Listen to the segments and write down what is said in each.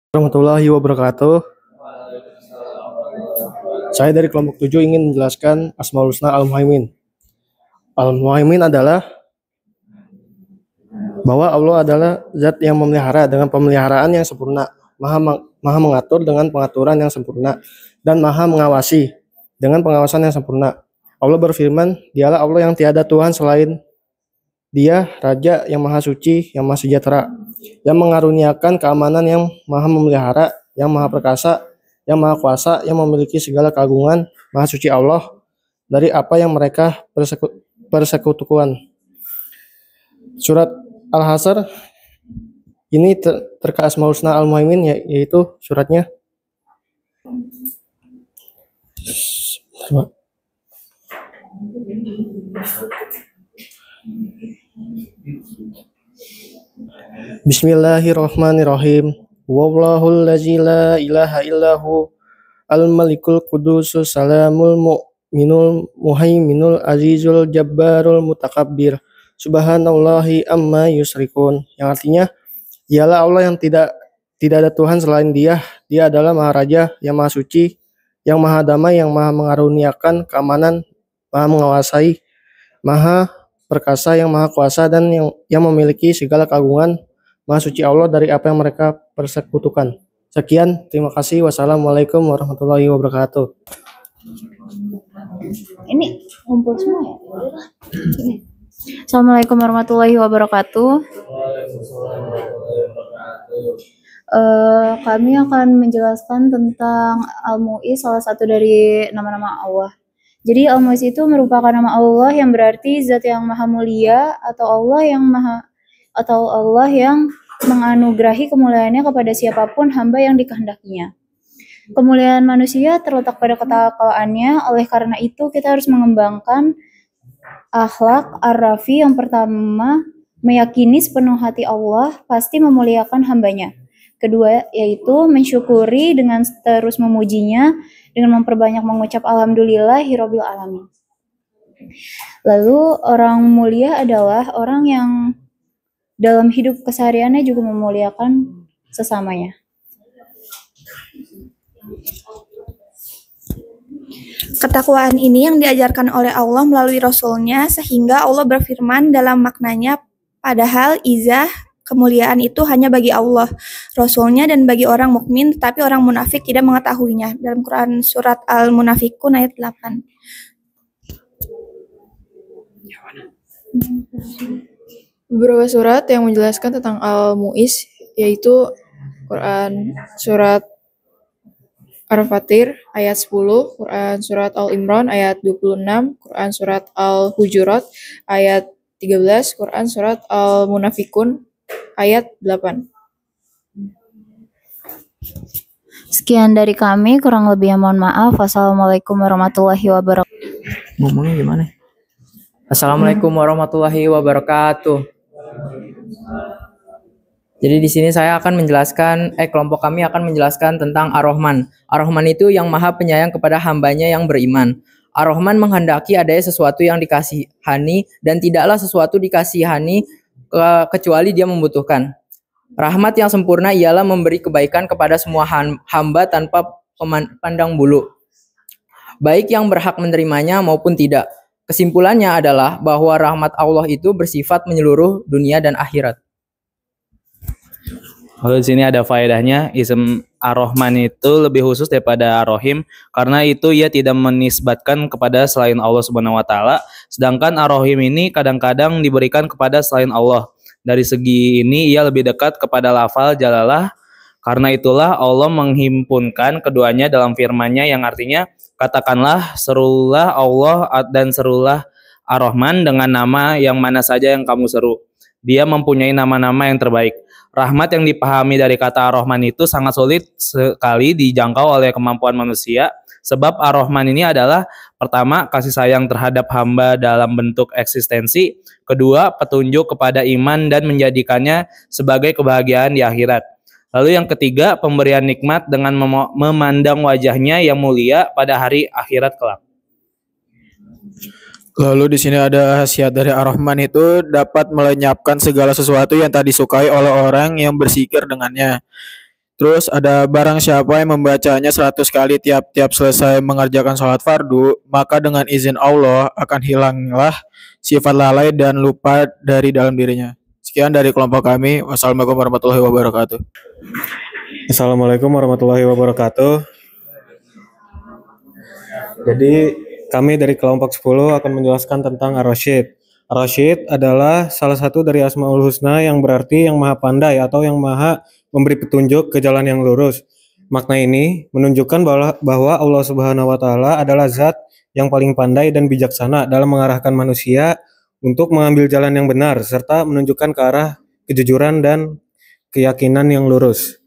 Warahmatullahi wabarakatuh. Saya dari kelompok 7 ingin menjelaskan Asmaul Husna Al-Muhaimin. Al-Muhaimin adalah bahwa Allah adalah zat yang memelihara dengan pemeliharaan yang sempurna, maha mengatur dengan pengaturan yang sempurna, dan maha mengawasi dengan pengawasan yang sempurna. Allah berfirman, dialah Allah yang tiada Tuhan selain Dia, Raja yang maha suci, yang maha sejahtera, yang mengaruniakan keamanan, yang maha memelihara, yang maha perkasa, yang maha kuasa, yang memiliki segala keagungan. Maha suci Allah dari apa yang mereka persekutukan. Surat Al-Hasr ini terkait Asmaul Husna Al-Muhaimin, yaitu suratnya Bismillahirrahmanirrahim. Wallahul ladzi la ilaha illahu al-malikul qudusus salamul mu'minul muhaiminul azizul jabbarul mutakabbir. Subhanallahi amma yusrikun. Yang artinya, dialah Allah yang tidak ada Tuhan selain Dia. Dia adalah Maha Raja yang Maha Suci, yang Maha Damai, yang Maha mengaruniakan keamanan, Maha menguasai, Maha perkasa, yang maha kuasa, dan yang memiliki segala keagungan. Maha suci Allah dari apa yang mereka persekutukan. Sekian, terima kasih. Wassalamualaikum warahmatullahi wabarakatuh. Ini ngumpul semua ya? Assalamualaikum warahmatullahi wabarakatuh. Kami akan menjelaskan tentang Al-Mu'iz, salah satu dari nama-nama Allah. Jadi Al-Mu'iz itu merupakan nama Allah yang berarti zat yang maha mulia, atau Allah yang menganugerahi kemuliaannya kepada siapapun hamba yang dikehendakinya. Kemuliaan manusia terletak pada ketakwaannya. Oleh karena itu kita harus mengembangkan akhlak ar-rafi. Yang pertama, meyakini sepenuh hati Allah pasti memuliakan hambanya. Kedua, yaitu mensyukuri dengan terus memujinya dengan memperbanyak mengucap alhamdulillahirabbil alamin. Lalu orang mulia adalah orang yang dalam hidup kesehariannya juga memuliakan sesamanya. Ketakwaan ini yang diajarkan oleh Allah melalui Rasul-Nya, sehingga Allah berfirman dalam maknanya, padahal izah kemuliaan itu hanya bagi Allah, Rasul-Nya, dan bagi orang mukmin, tetapi orang munafik tidak mengetahuinya. Dalam Quran surat Al-Munafikun ayat 8. Beberapa surat yang menjelaskan tentang Al-Mu'iz, yaitu Quran surat Ar-Fatir ayat 10, Quran surat Al-Imran ayat 26, Quran surat Al-Hujurat ayat 13, Quran surat Al-Munafikun ayat 8. Sekian dari kami, kurang lebihnya mohon maaf. Wassalamualaikum warahmatullahi wabarakatuh. Ngomongnya gimana? Assalamualaikum warahmatullahi wabarakatuh. Jadi di sini saya akan menjelaskan, kelompok kami akan menjelaskan tentang Ar-Rahman. Ar-Rahman itu yang maha penyayang kepada hambanya yang beriman. Ar-Rahman menghendaki adanya sesuatu yang dikasihani dan tidaklah sesuatu dikasihani kecuali dia membutuhkan. Rahmat yang sempurna ialah memberi kebaikan kepada semua hamba tanpa pandang bulu, baik yang berhak menerimanya maupun tidak. Kesimpulannya adalah bahwa rahmat Allah itu bersifat menyeluruh dunia dan akhirat. Lalu di sini ada faedahnya, ism Ar-Rahman itu lebih khusus daripada Ar-Rahim karena itu ia tidak menisbatkan kepada selain Allah Subhanahu wa taala, sedangkan Ar-Rahim ini kadang-kadang diberikan kepada selain Allah. Dari segi ini ia lebih dekat kepada lafal jalalah. Karena itulah Allah menghimpunkan keduanya dalam firman-Nya yang artinya, katakanlah serulah Allah dan serulah Ar-Rahman dengan nama yang mana saja yang kamu seru. Dia mempunyai nama-nama yang terbaik. Rahmat yang dipahami dari kata Ar-Rahman itu sangat sulit sekali dijangkau oleh kemampuan manusia, sebab Ar-Rahman ini adalah pertama, kasih sayang terhadap hamba dalam bentuk eksistensi, kedua, petunjuk kepada iman dan menjadikannya sebagai kebahagiaan di akhirat. Lalu yang ketiga, pemberian nikmat dengan memandang wajahnya yang mulia pada hari akhirat kelak. Lalu di sini ada khasiat dari Ar-Rahman itu dapat melenyapkan segala sesuatu yang tak disukai oleh orang yang berzikir dengannya. Terus ada barang siapa yang membacanya 100 kali tiap-tiap selesai mengerjakan sholat fardu, maka dengan izin Allah akan hilanglah sifat lalai dan lupa dari dalam dirinya. Sekian dari kelompok kami. Wassalamualaikum warahmatullahi wabarakatuh. Assalamualaikum warahmatullahi wabarakatuh. Jadi kami dari kelompok 10 akan menjelaskan tentang Ar-Rasyid. Ar-Rasyid adalah salah satu dari Asmaul Husna yang berarti yang maha pandai atau yang maha memberi petunjuk ke jalan yang lurus. Makna ini menunjukkan bahwa Allah Subhanahu wa taala adalah zat yang paling pandai dan bijaksana dalam mengarahkan manusia untuk mengambil jalan yang benar serta menunjukkan ke arah kejujuran dan keyakinan yang lurus.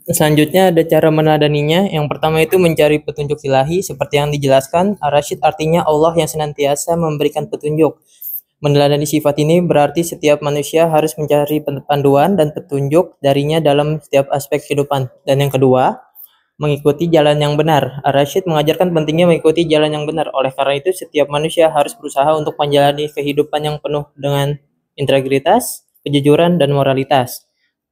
Selanjutnya ada cara meneladaninya. Yang pertama itu mencari petunjuk ilahi seperti yang dijelaskan. Ar-Rasyid artinya Allah yang senantiasa memberikan petunjuk. Meneladani sifat ini berarti setiap manusia harus mencari panduan dan petunjuk darinya dalam setiap aspek kehidupan. Dan yang kedua, mengikuti jalan yang benar. Ar-Rasyid mengajarkan pentingnya mengikuti jalan yang benar. Oleh karena itu, setiap manusia harus berusaha untuk menjalani kehidupan yang penuh dengan integritas, kejujuran, dan moralitas.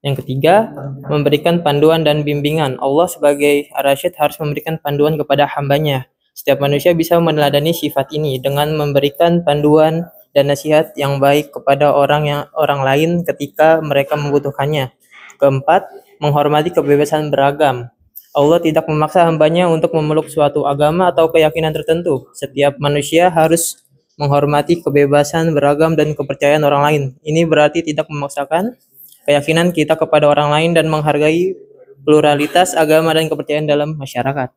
Yang ketiga, memberikan panduan dan bimbingan. Allah sebagai Ar-Rasyid harus memberikan panduan kepada hambanya. Setiap manusia bisa meneladani sifat ini dengan memberikan panduan dan nasihat yang baik kepada orang lain ketika mereka membutuhkannya. Keempat, menghormati kebebasan beragam. Allah tidak memaksa hambanya untuk memeluk suatu agama atau keyakinan tertentu. Setiap manusia harus menghormati kebebasan beragam dan kepercayaan orang lain. Ini berarti tidak memaksakan keyakinan kita kepada orang lain dan menghargai pluralitas agama dan kepercayaan dalam masyarakat.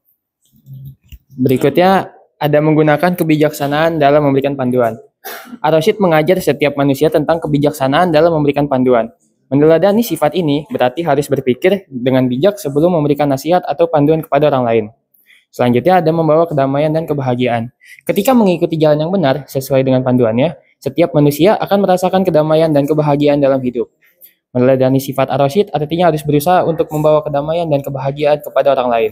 Berikutnya ada menggunakan kebijaksanaan dalam memberikan panduan. Ar-Rasyid mengajar setiap manusia tentang kebijaksanaan dalam memberikan panduan. Meneladani sifat ini berarti harus berpikir dengan bijak sebelum memberikan nasihat atau panduan kepada orang lain. Selanjutnya ada membawa kedamaian dan kebahagiaan. Ketika mengikuti jalan yang benar sesuai dengan panduannya, setiap manusia akan merasakan kedamaian dan kebahagiaan dalam hidup. Meneladani sifat Ar-Rasyid artinya harus berusaha untuk membawa kedamaian dan kebahagiaan kepada orang lain.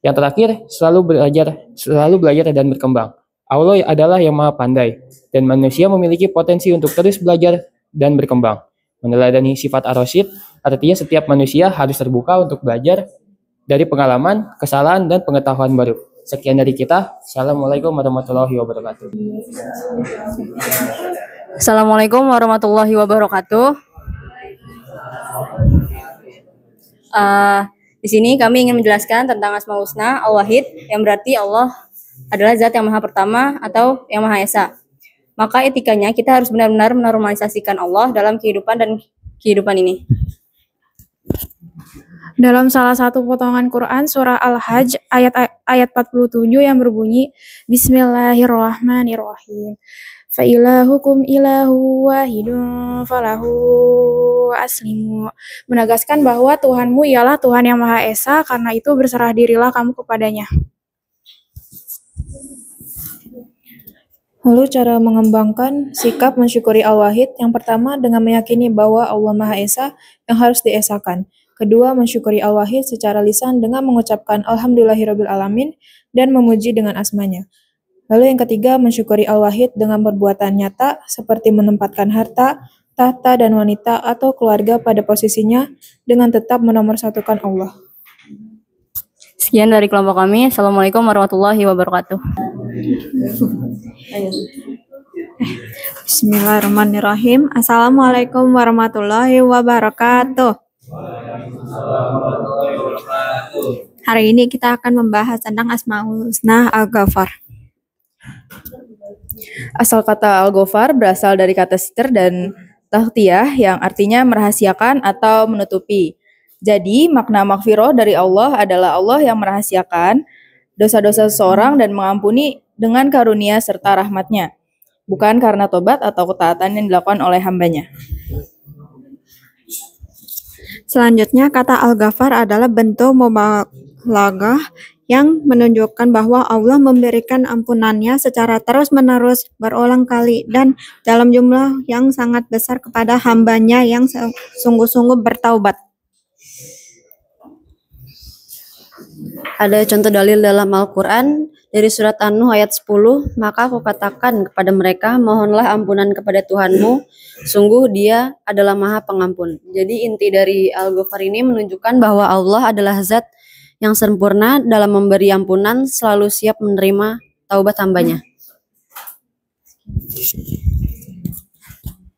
Yang terakhir, selalu belajar dan berkembang. Allah adalah yang maha pandai, dan manusia memiliki potensi untuk terus belajar dan berkembang. Meneladani sifat Ar-Rasyid artinya setiap manusia harus terbuka untuk belajar dari pengalaman, kesalahan, dan pengetahuan baru. Sekian dari kita. Assalamualaikum warahmatullahi wabarakatuh. Assalamualaikum warahmatullahi wabarakatuh. Di sini kami ingin menjelaskan tentang Asmaul Husna Al-Wahid, yang berarti Allah adalah zat yang maha pertama atau yang maha esa. Maka etikanya kita harus benar-benar menormalisasikan Allah dalam kehidupan ini. Dalam salah satu potongan Quran surah Al-Hajj ayat 47 yang berbunyi Bismillahirrahmanirrahim. Fa ilahukum ilahu wahidun falahu aslimu. Menegaskan bahwa Tuhanmu ialah Tuhan yang Maha Esa, karena itu berserah dirilah kamu kepadanya. Lalu cara mengembangkan sikap mensyukuri Al-Wahid, yang pertama dengan meyakini bahwa Allah Maha Esa yang harus diesakan. Kedua, mensyukuri Al-Wahid secara lisan dengan mengucapkan Alhamdulillahirabbil alamin dan memuji dengan asmanya. Lalu yang ketiga, mensyukuri Al-Wahid dengan perbuatan nyata seperti menempatkan harta, tahta, dan wanita atau keluarga pada posisinya dengan tetap menomorsatukan Allah. Sekian dari kelompok kami. Assalamualaikum warahmatullahi wabarakatuh. Bismillahirrahmanirrahim. Assalamualaikum warahmatullahi wabarakatuh. Hari ini kita akan membahas tentang Asmaul Husna Al-Ghafar. Asal kata Al-Ghafar berasal dari kata sitr dan taghtiyah yang artinya merahasiakan atau menutupi. Jadi makna maghfirah dari Allah adalah Allah yang merahasiakan dosa-dosa seseorang dan mengampuni dengan karunia serta rahmatnya, bukan karena tobat atau ketaatan yang dilakukan oleh hambanya. Selanjutnya, kata Al-Ghafar adalah bentuk mubalaghah yang menunjukkan bahwa Allah memberikan ampunannya secara terus-menerus berulang kali dan dalam jumlah yang sangat besar kepada hambanya yang sungguh-sungguh bertaubat. Ada contoh dalil dalam Al-Quran Dari surat An-Nuh ayat 10, maka aku katakan kepada mereka, mohonlah ampunan kepada Tuhanmu, sungguh Dia adalah Maha Pengampun. Jadi inti dari Al-Ghafar ini menunjukkan bahwa Allah adalah zat yang sempurna dalam memberi ampunan, selalu siap menerima taubat hambanya.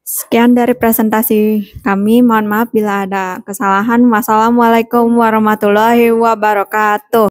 Sekian dari presentasi kami. Mohon maaf bila ada kesalahan. Wassalamualaikum warahmatullahi wabarakatuh.